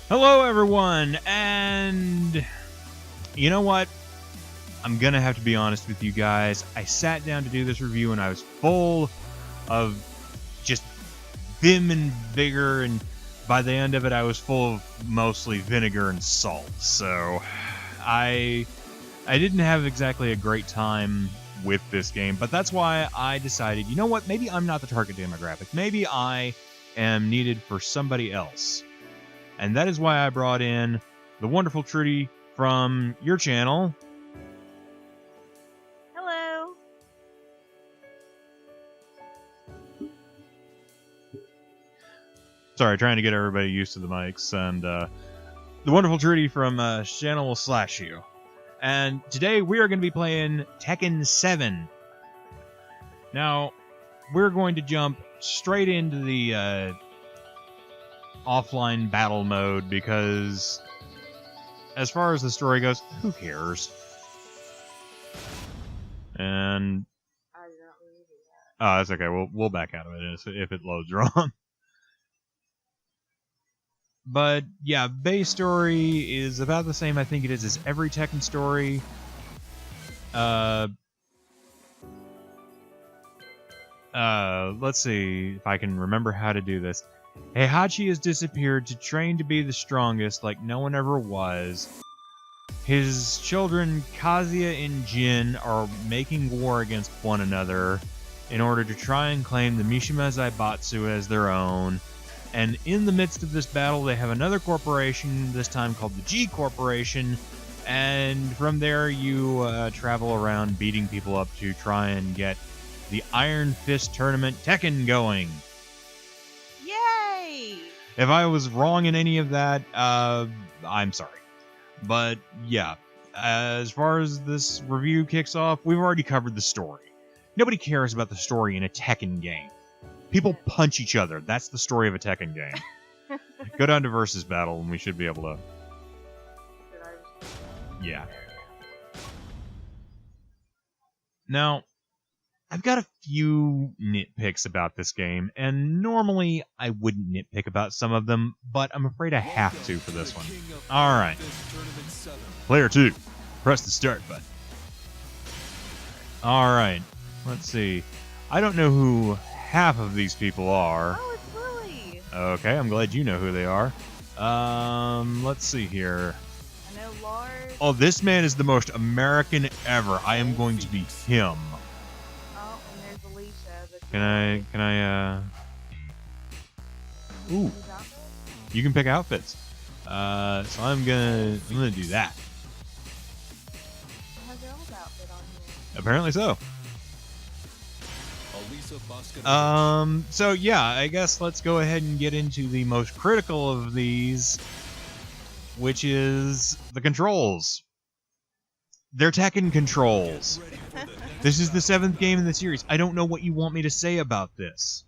Hello, everyone, and you know what? I'm gonna have to be honest with you guys. I sat down to do this review, and I was full of just vim and vigor, and by the end of it, I was full of mostly vinegar and salt. So, I didn't have exactly a great time with this game, but that's why I decided, you know what? Maybe I'm not the target demographic. Maybe I am needed for somebody else. And that is why I brought in the wonderful Trudy from your channel. Hello. Sorry, trying to get everybody used to the mics. And the wonderful Trudy from channel Slash You. And today we are going to be playing Tekken 7. Now, we're going to jump straight into the offline battle mode because, as far as the story goes, who cares? And I did not really do that. oh, that's okay. We'll back out of it if it loads wrong. But yeah, base story is about the same. I think it is as every Tekken story. Let's see if I can remember how to do this. Heihachi has disappeared to train to be the strongest like no one ever was. His children, Kazuya and Jin, are making war against one another in order to try and claim the Mishima Zaibatsu as their own. And in the midst of this battle, they have another corporation, this time called the G Corporation. And from there, you travel around beating people up to try and get the Iron Fist Tournament Tekken going. Yay! If I was wrong in any of that, I'm sorry. But yeah, as far as this review kicks off, we've already covered the story. Nobody cares about the story in a Tekken game. People punch each other. That's the story of a Tekken game. Go down to versus battle, and we should be able to... Yeah. Now, I've got a few nitpicks about this game, and normally I wouldn't nitpick about some of them, but I'm afraid I have to for this one. Alright. Player 2. Press the start button. Alright. Let's see. I don't know who half of these people are. Oh, it's Lily. Okay, I'm glad you know who they are. Let's see here. I know Lars. Oh, this man is the most American ever. I am going to be him. Oh, and there's Alicia. Can I, Ooh. You can pick outfits. So I'm gonna do that. Has their old outfit on here. Apparently so. So yeah, I guess let's go ahead and get into the most critical of these, which is the controls. They're Tekken controls. This is the 7th game in the series. I don't know what you want me to say about this.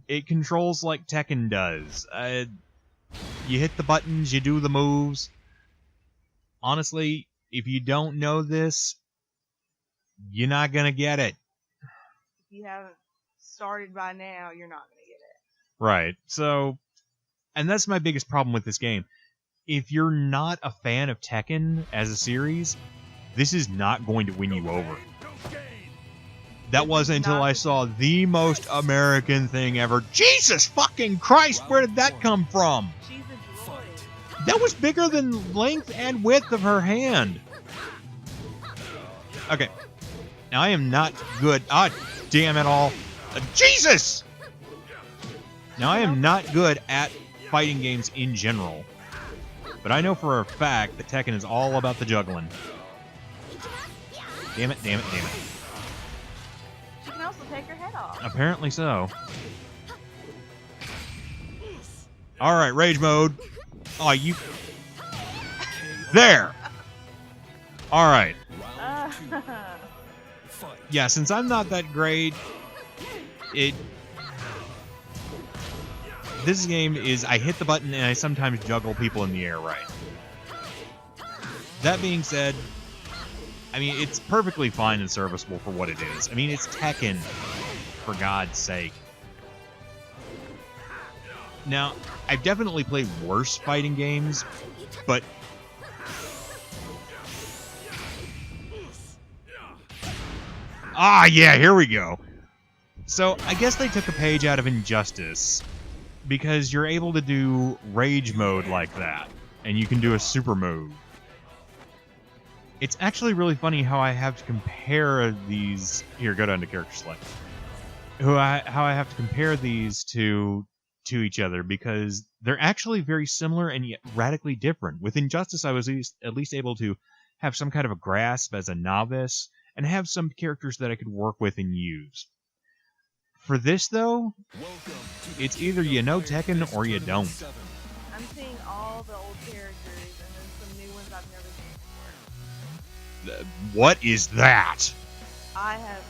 It controls like Tekken does. You hit the buttons, you do the moves. Honestly, if you don't know this, you're not gonna get it. If you haven't started by now, you're not going to get it. Right. So, and that's my biggest problem with this game. If you're not a fan of Tekken as a series, this is not going to win you over. That wasn't until I saw the most American thing ever. Jesus fucking Christ, where did that come from? She's a droid. That was bigger than length and width of her hand. Okay. Now, I am not good. Damn it all. Jesus! Now, I am not good at fighting games in general. But I know for a fact that Tekken is all about the juggling. Damn it, damn it, damn it. She can also take her head off. Apparently so. Alright, rage mode. Oh, you... There! Alright. Yeah, since I'm not that great, this game is I hit the button and I sometimes juggle people in the air right. That being said, I mean, it's perfectly fine and serviceable for what it is. I mean, it's Tekken, for God's sake. Now, I've definitely played worse fighting games, but yeah, here we go. So, I guess they took a page out of Injustice, because you're able to do rage mode like that, and you can do a super move. It's actually really funny how I have to compare these... Here, go down to character select. How I have to compare these to each other, because they're actually very similar and yet radically different. With Injustice, I was at least able to have some kind of a grasp as a novice, and have some characters that I could work with and use. For this, though, it's either you know Tekken or you don't. I'm seeing all the old characters and then some new ones I've never seen before. What is that? I have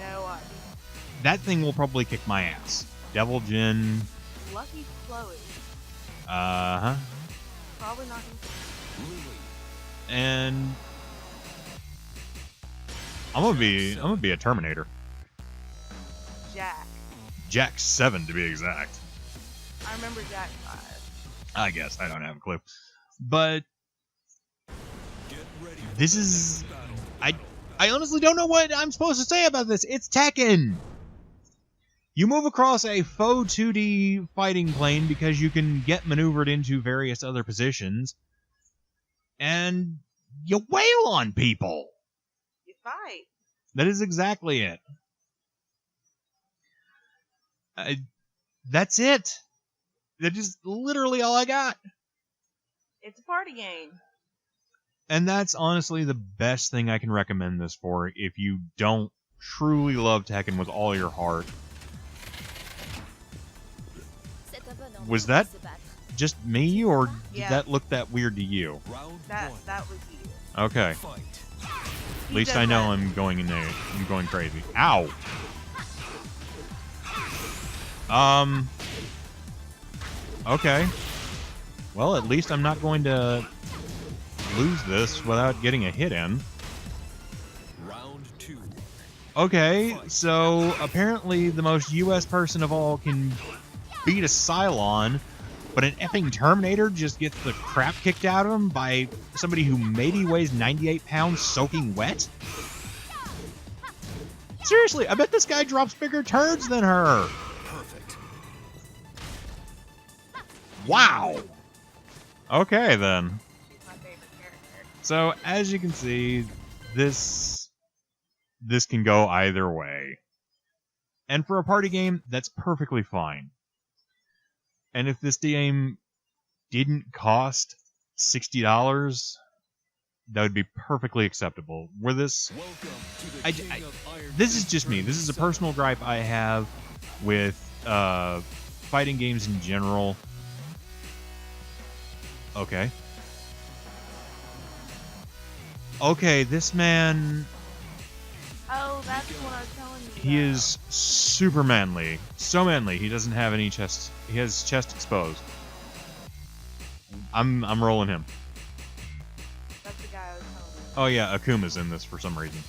no idea. That thing will probably kick my ass. Devil Jin. Lucky Chloe. Uh-huh. Probably not gonna. And I'm gonna be a Terminator. Jack 7 to be exact. I remember Jack 5. I guess I don't have a clue. But this is I honestly don't know what I'm supposed to say about this. It's Tekken. You move across a faux 2D fighting plane because you can get maneuvered into various other positions, and you wail on people. You fight. That is exactly it. That's it. That is literally all I got. It's a party game. And that's honestly the best thing I can recommend this for if you don't truly love Tekken with all your heart. Was that just me, or did that look that weird to you? That was you. Okay. At least I know I'm going crazy. Ow. Okay. Well, at least I'm not going to lose this without getting a hit in. Round 2. Okay, so apparently the most US person of all can beat a Cylon, but an effing Terminator just gets the crap kicked out of him by somebody who maybe weighs 98 pounds soaking wet? Seriously, I bet this guy drops bigger turds than her. Perfect. Wow. Okay, then. She's my favorite character. So, as you can see, this can go either way. And for a party game, that's perfectly fine. And if this game didn't cost $60, that would be perfectly acceptable. Where this... this is just me. This is a personal gripe I have with fighting games in general. Okay. Okay, this man... Oh, that's what I was telling you. He is super manly. So manly, he doesn't have any chest... He has chest exposed. I'm rolling him. That's the guy I was telling you. Oh yeah, Akuma's in this for some reason.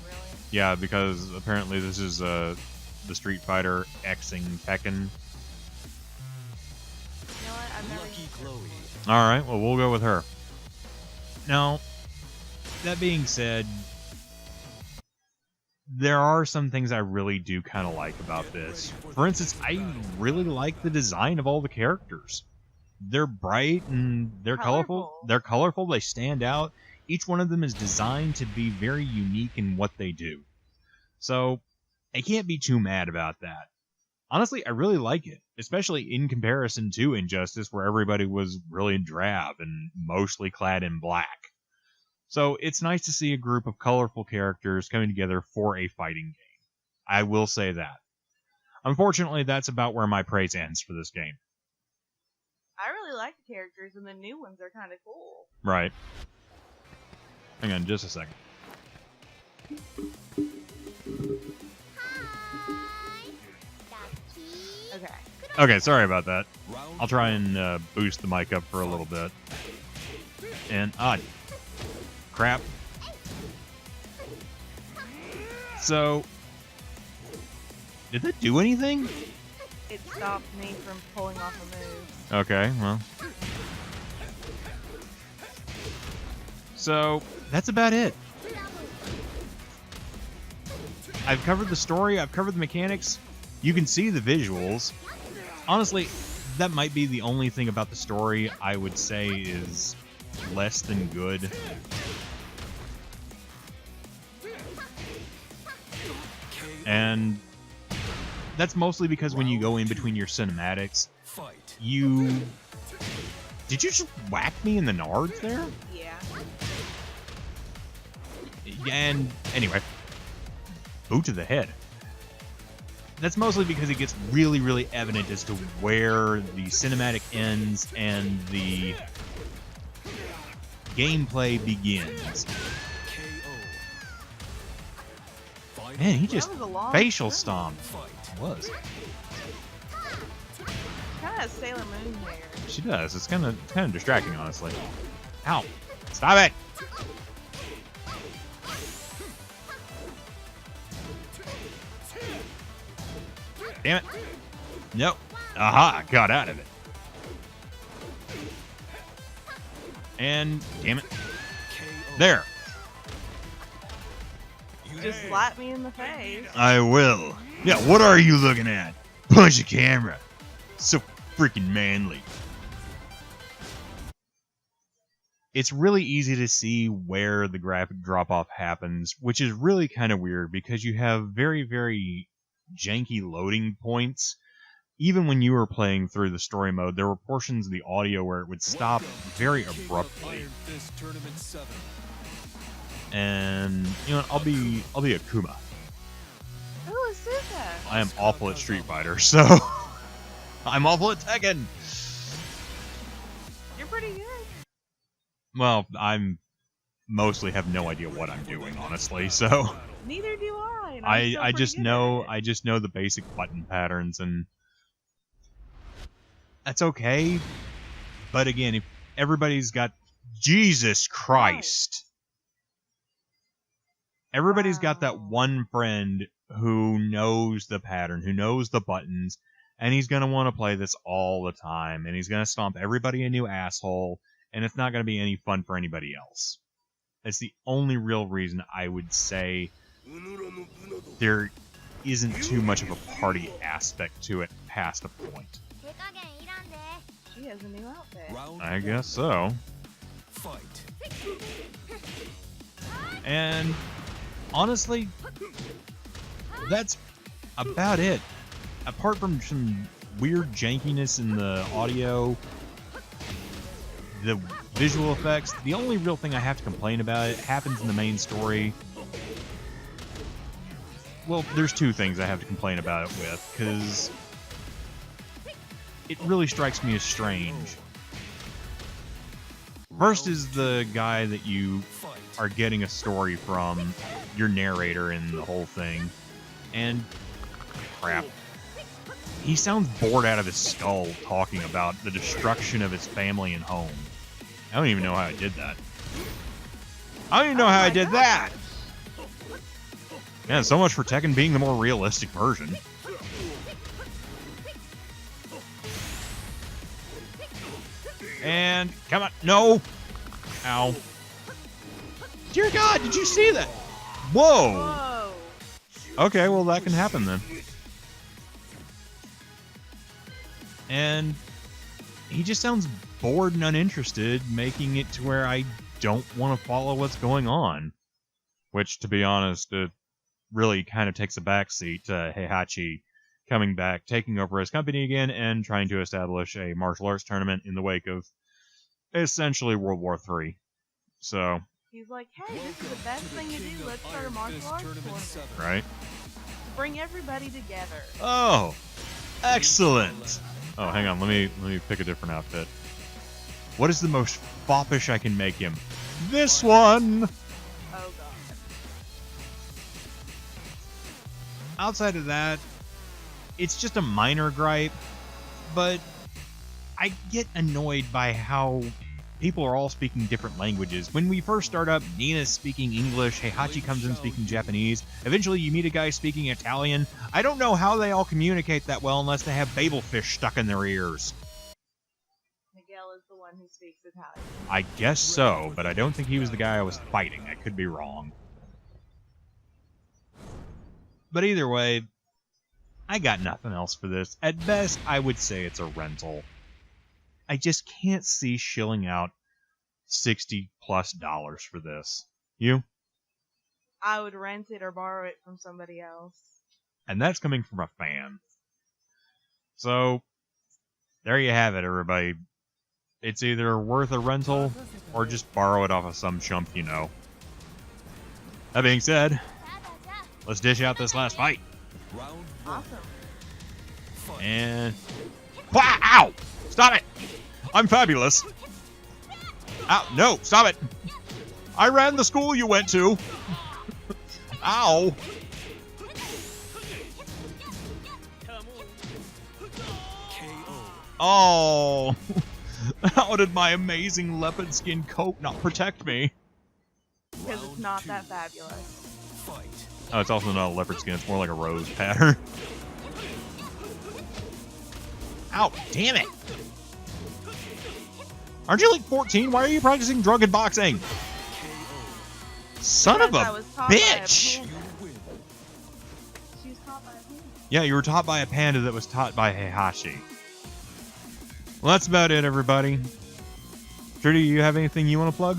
Really? Yeah, because apparently this is the Street Fighter Xing Tekken. You know what? I've never Lucky used her. Chloe. Alright, well, we'll go with her. Now, that being said, there are some things I really do kind of like about this. For instance, I really like the design of all the characters. They're bright and they're colorful. They're colorful, they stand out. Each one of them is designed to be very unique in what they do. So, I can't be too mad about that. Honestly, I really like it, especially in comparison to Injustice, where everybody was really drab and mostly clad in black. So it's nice to see a group of colorful characters coming together for a fighting game. I will say that. Unfortunately, that's about where my praise ends for this game. I really like the characters, and the new ones are kind of cool. Right. Hang on just a second. Okay. Okay, sorry about that. I'll try and boost the mic up for a little bit. And, crap. So, did that do anything? it stopped me from pulling off a move. Okay, well. So, that's about it. I've covered the story, I've covered the mechanics. You can see the visuals. Honestly, that might be the only thing about the story I would say is less than good. And that's mostly because when you go in between your cinematics, you... Did you just whack me in the nards there? Yeah. And anyway, boot to the head. That's mostly because it gets really, really evident as to where the cinematic ends and the gameplay begins. Man, he just facial stomped. It was. Kind of Sailor Moon hair. She does. It's kind of distracting, honestly. Ow! Stop it! Damn it! Nope. Aha! Got out of it. And damn it! There. Just slap me in the face. I will. Yeah. What are you looking at? Punch the camera. So freaking manly. It's really easy to see where the graphic drop-off happens, which is really kind of weird because you have very, very janky loading points. Even when you were playing through the story mode, there were portions of the audio where it would stop very abruptly. And you know, I'll be Akuma. Who is Suka? I am awful at Street Fighter, so I'm awful at Tekken. You're pretty good. Well, I'm mostly have no idea what I'm doing, honestly. So Neither do I. And I just know the basic button patterns, and that's okay. But again, if everybody's got Jesus Christ, everybody's got that one friend who knows the pattern, who knows the buttons, and he's gonna want to play this all the time, and he's gonna stomp everybody a new asshole. And it's not going to be any fun for anybody else. That's the only real reason I would say there isn't too much of a party aspect to it past a point. She has a new outfit. I guess so. And honestly, that's about it. Apart from some weird jankiness in the audio, the visual effects, the only real thing I have to complain about, it happens in the main story. Well, there's two things I have to complain about it with, because it really strikes me as strange. First is the guy that you are getting a story from, your narrator in the whole thing, and crap. He sounds bored out of his skull talking about the destruction of his family and home. I don't even know how I did that. I don't even know how I did that! Man, so much for Tekken being the more realistic version. And, come on, no! Ow. Dear God, did you see that? Whoa! Whoa. Okay, well that can happen then. And he just sounds bored and uninterested, making it to where I don't want to follow what's going on. Which, to be honest, it really kind of takes a backseat to Heihachi coming back, taking over his company again, and trying to establish a martial arts tournament in the wake of essentially World War III. So... He's like, hey, this is the best thing to do. Let's start a martial arts tournament. Right? Bring everybody together. Oh, excellent. Oh, hang on. Let me pick a different outfit. What is the most foppish I can make him? This one. Oh god. Outside of that, it's just a minor gripe, but I get annoyed by how people are all speaking different languages. When we first start up, Nina's speaking English, Heihachi comes in speaking Japanese. Eventually, you meet a guy speaking Italian. I don't know how they all communicate that well unless they have babelfish stuck in their ears. Miguel is the one who speaks Italian. I guess so, but I don't think he was the guy I was fighting. I could be wrong. But either way, I got nothing else for this. At best, I would say it's a rental. I just can't see shilling out $60+ for this. You? I would rent it or borrow it from somebody else. And that's coming from a fan. So, there you have it, everybody. It's either worth a rental or just borrow it off of some chump you know. That being said, let's dish out this last fight. Round Awesome. And... Wah! Ow! Stop it! I'm fabulous. Ow, no, stop it. I ran the school you went to. Ow. KO. Oh. How did my amazing leopard skin coat not protect me? Because it's not that fabulous. Fight. Oh, it's also not a leopard skin. It's more like a rose pattern. Ow, damn it. Aren't you like 14? Why are you practicing drug and boxing? Son of Because I a was taught by a bitch! panda. You win. She was taught by a panda. Yeah, you were taught by a panda that was taught by Heihachi. Well, that's about it, everybody. Trudy, you have anything you want to plug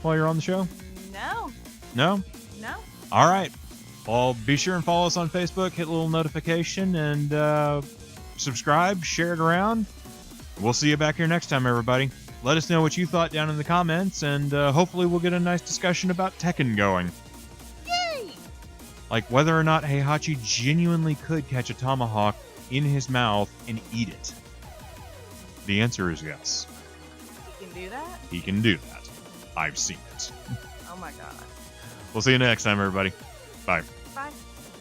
while you're on the show? No. No? No. All right. Well, be sure and follow us on Facebook, hit a little notification, and subscribe, share it around. We'll see you back here next time, everybody. Let us know what you thought down in the comments, and hopefully we'll get a nice discussion about Tekken going. Yay! Like whether or not Heihachi genuinely could catch a tomahawk in his mouth and eat it. The answer is yes. You can do that? He can do that. I've seen it. Oh my god. We'll see you next time, everybody. Bye.